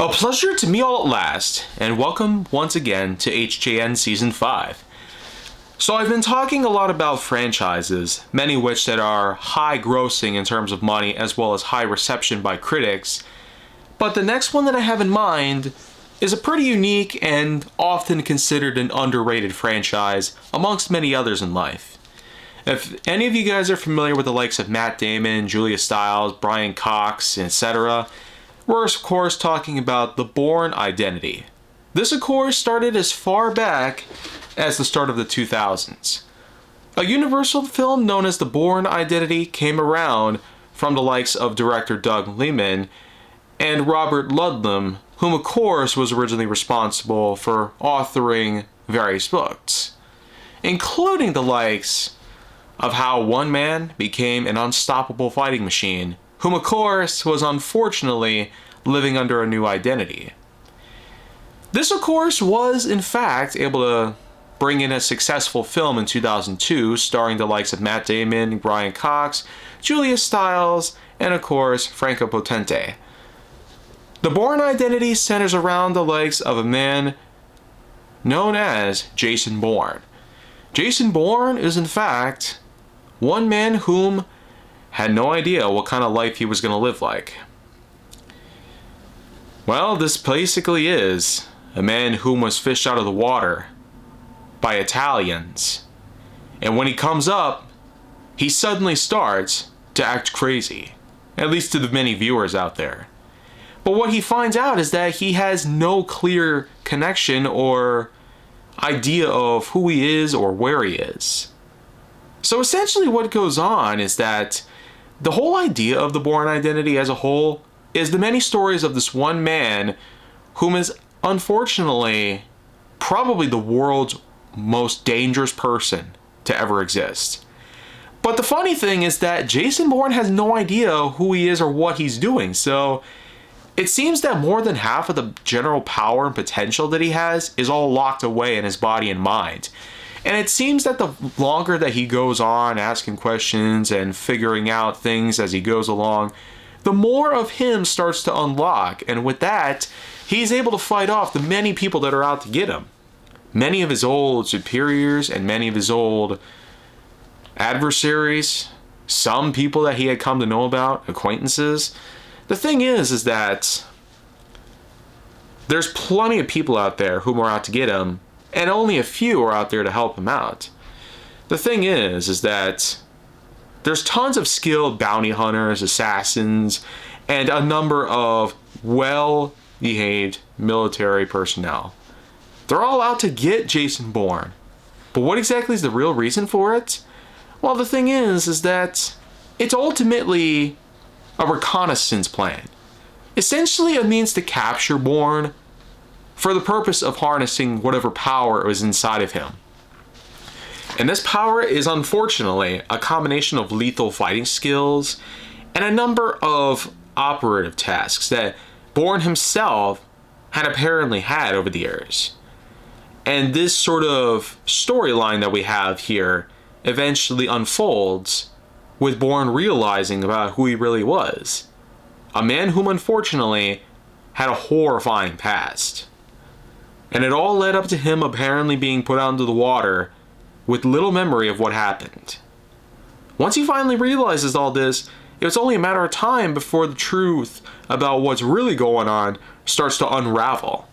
A pleasure to meet all at last, and welcome once again to HJN Season 5. So I've been talking a lot about franchises, many of which that are high grossing in terms of money as well as high reception by critics, but the next one that I have in mind is a pretty unique and often considered an underrated franchise amongst many others in life. If any of you guys are familiar with the likes of Matt Damon, Julia Stiles, Brian Cox, etc., we're of course talking about the Bourne identity. This of course started as far back as the start of the 2000s. A Universal film known as the Bourne identity came around from the likes of director Doug Liman and Robert Ludlum, whom of course was originally responsible for authoring various books, including the likes of How One Man Became an Unstoppable Fighting Machine, whom of course was unfortunately living under a new identity. This of course was in fact able to bring in a successful film in 2002 starring the likes of Matt Damon, Brian Cox, Julia Stiles, and of course Franco Potente. The Bourne identity centers around the likes of a man known as Jason Bourne. Jason Bourne is in fact one man whom had no idea what kind of life he was going to live like. Well, this basically is a man whom was fished out of the water by Italians. And when he comes up, he suddenly starts to act crazy, at least to the many viewers out there. But what he finds out is that he has no clear connection or idea of who he is or where he is. So essentially what goes on is that the whole idea of the Bourne identity as a whole is the many stories of this one man whom is unfortunately probably the world's most dangerous person to ever exist. But the funny thing is that Jason Bourne has no idea who he is or what he's doing, so it seems that more than half of the general power and potential that he has is all locked away in his body and mind. And it seems that the longer that he goes on asking questions and figuring out things as he goes along, the more of him starts to unlock. And with that, he's able to fight off the many people that are out to get him. Many of his old superiors and many of his old adversaries, some people that he had come to know about, acquaintances. The thing is that there's plenty of people out there whom are out to get him, and only a few are out there to help him out. The thing is that there's tons of skilled bounty hunters, assassins, and a number of well-behaved military personnel. They're all out to get Jason Bourne. But what exactly is the real reason for it? Well, the thing is that it's ultimately a reconnaissance plan. Essentially a means to capture Bourne for the purpose of harnessing whatever power was inside of him. And this power is unfortunately a combination of lethal fighting skills and a number of operative tasks that Bourne himself had apparently had over the years. And this sort of storyline that we have here eventually unfolds with Bourne realizing about who he really was. A man whom unfortunately had a horrifying past. And it all led up to him apparently being put out into the water with little memory of what happened. Once he finally realizes all this, it was only a matter of time before the truth about what's really going on starts to unravel.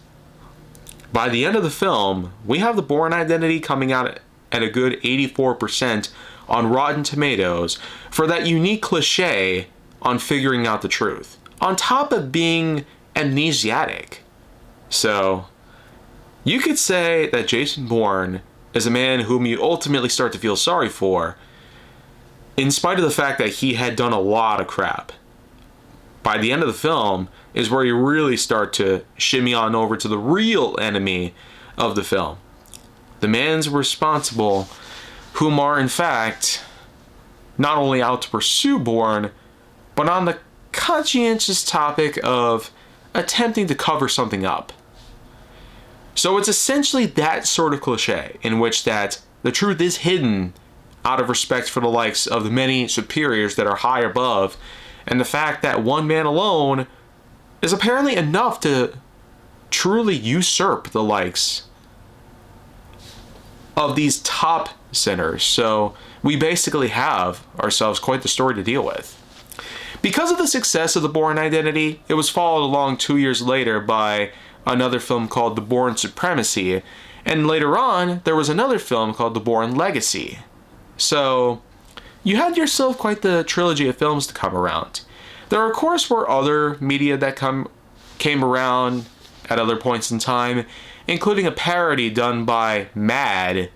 By the end of the film, we have the Bourne identity coming out at a good 84% on Rotten Tomatoes for that unique cliche on figuring out the truth, on top of being amnesiac. So you could say that Jason Bourne is a man whom you ultimately start to feel sorry for, in spite of the fact that he had done a lot of crap. By the end of the film is where you really start to shimmy on over to the real enemy of the film. The man's responsible, whom are in fact not only out to pursue Bourne, but on the conscientious topic of attempting to cover something up. So it's essentially that sort of cliche in which that the truth is hidden out of respect for the likes of the many superiors that are high above, and the fact that one man alone is apparently enough to truly usurp the likes of these top centers. So we basically have ourselves quite the story to deal with. Because of the success of the Bourne Identity, it was followed along 2 years later by another film called The Bourne Supremacy, and later on there was another film called The Bourne Legacy. So you had yourself quite the trilogy of films to come around. There of course were other media that came around at other points in time, including a parody done by Mad,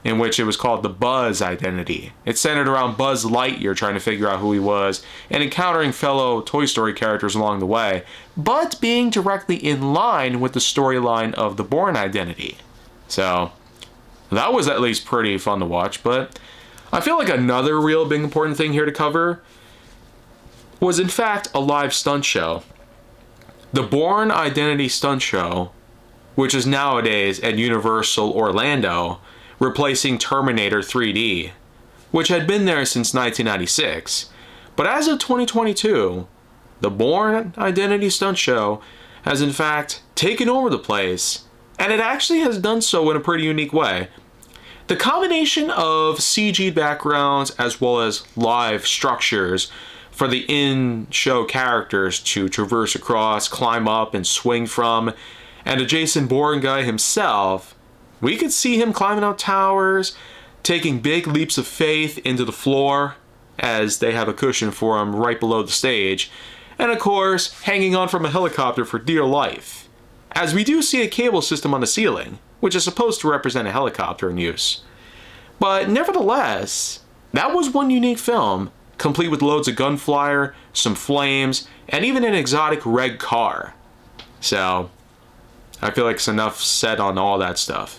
in which it was called The Buzz Identity. It centered around Buzz Lightyear trying to figure out who he was and encountering fellow Toy Story characters along the way, but being directly in line with the storyline of the Bourne Identity. So that was at least pretty fun to watch, but I feel like another real big important thing here to cover was in fact a live stunt show. The Bourne Identity Stunt Show, which is nowadays at Universal Orlando, replacing Terminator 3D, which had been there since 1996. But as of 2022, the Bourne Identity Stunt Show has in fact taken over the place, and it actually has done so in a pretty unique way. The combination of CG backgrounds as well as live structures for the in-show characters to traverse across, climb up, and swing from, and a Jason Bourne guy himself, we could see him climbing out towers, taking big leaps of faith into the floor, as they have a cushion for him right below the stage, and of course, hanging on from a helicopter for dear life, as we do see a cable system on the ceiling, which is supposed to represent a helicopter in use. But nevertheless, that was one unique film, complete with loads of gunfire, some flames, and even an exotic red car. So, I feel like it's enough said on all that stuff.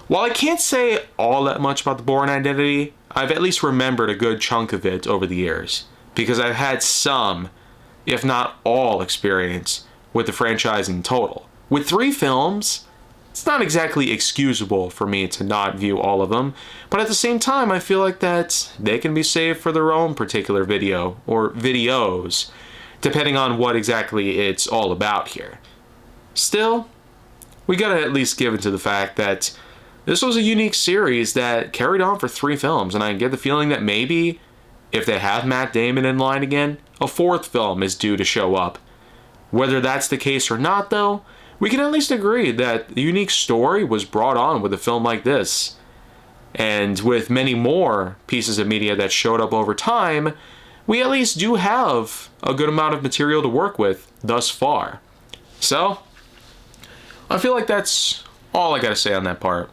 While I can't say all that much about the Bourne Identity, I've at least remembered a good chunk of it over the years, because I've had some, if not all, experience with the franchise in total. With 3 films, it's not exactly excusable for me to not view all of them, but at the same time I feel like that they can be saved for their own particular video, or videos, depending on what exactly it's all about here. Still, we gotta at least give it to the fact that this was a unique series that carried on for 3 films, and I get the feeling that maybe, if they have Matt Damon in line again, a 4th film is due to show up. Whether that's the case or not though, we can at least agree that the unique story was brought on with a film like this. And with many more pieces of media that showed up over time, we at least do have a good amount of material to work with thus far. So, I feel like that's all I gotta say on that part.